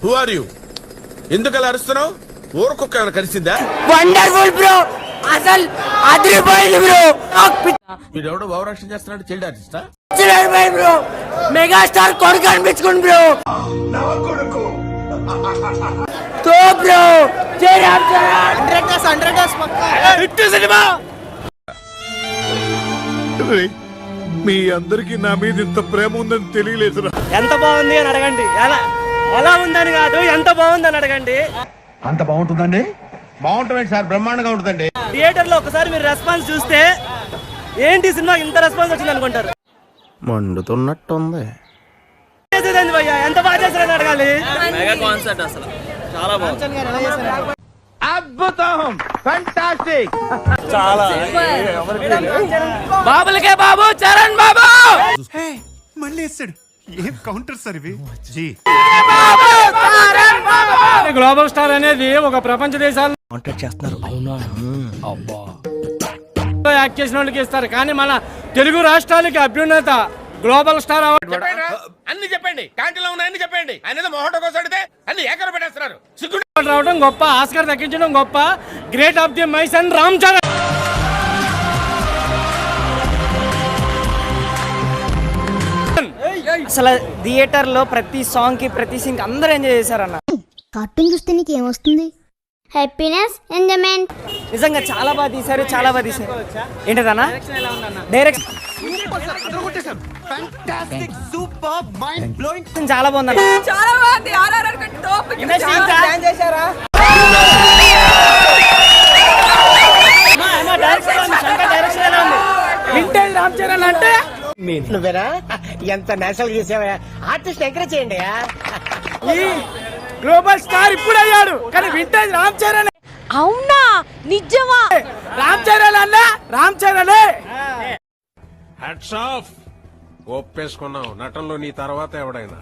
Who are you? ఎందుకు అలా అరుస్తున్నావు? ఊరకొక్క ఏమైనా కలిసిందా? వండర్ఫుల్ బ్రో, అసలు అదిరిపోయింది బ్రో. వీడెవడో భావరక్షణ చేస్తున్నాడు, చైల్డ్ ఆర్టిస్టా? బ్రో మెగాస్టార్ కొడుకు అనిపించుకోండి బ్రో. తో బ్రో మీ అందరికి నా మీద ఇంత ప్రేమ ఉందని తెలియలేదురా. ఎంత బాగుంది అని అడగండి, ఎలా ఉందని కాదు, ఎంత బాగుందని అడగండి. అంత బాగుంటుందండి? బాగుంటుంది సార్, బ్రహ్మాండంగా ఉంటుందండి. థియేటర్ లో ఒకసారి మీరు రెస్పాన్స్ చూస్తే ఏంటి సినిమా ఇంత రెస్పాన్స్ వచ్చింది అనుకుంటారు. మండుతున్నట్టుంది. భయ్యా ఎంత బాగా చేశారని అడగాలి. మెగా కాన్సర్ట్ అసలు చాలా బాగుంది. అద్భుతం, ఫెంటాస్టిక్. చాలా బాబులకే బాబు, చరణ్ బాబు మళ్ళీ వేస్తాడు. ఏం కౌంటర్ సార్ ఇవి? గ్లోబల్ స్టార్ అనేది ఒక ప్రపంచ దేశాలు కాంటాక్ట్ చేస్తున్నారు. అవునా? అబ్బా, యాక్ట్ చేసిన వాళ్ళకి ఇస్తారు, కానీ మన తెలుగు రాష్ట్రాలకి అభ్యున్నత గ్లోబల్ స్టార్ అవార్డు. అన్ని చెప్పండి, క్యాంటీన్లో ఉన్న అన్ని చెప్పండి. ఆయన మొహట కోసం అడిగితే అన్ని ఏకర పెట్టేస్తున్నారు. రావడం గొప్ప, ఆస్కార్ దక్కించడం గొప్ప. Great of the my son Ram Charan. అసలు థియేటర్ లో ప్రతి సాంగ్ కి ప్రతి సీన్ కి అందరూ ఎంజాయ్ చేశారన్న. కార్టూన్ చూస్తే నీకు ఏమొస్తుంది? Happiness, enjoyment. నిజంగా చాలా బాగా తీశారు, చాలా బాగా తీశారు. ఏంటదన్నా డైరెక్షన్ చాలా బాగుందన్న. వింటేజ్ రామ్ చరణ్ అంటే నువ్వేనా ఎంత నేషనల్ చేసావా? ఆర్టిస్ట్ ఎంకరేజ్ చేయండి. ఈ గ్లోబల్ స్టార్ ఇప్పుడు అయ్యాడు, కానీ వింటేజ్ రామ్ చరణ్. అవునా? నిజమా? రామ్ చరణ్ అన్న రామ్ చరణ్. Hats off. ఒప్పేసుకున్నావు, నటనలో నీ తర్వాత ఎవడైనా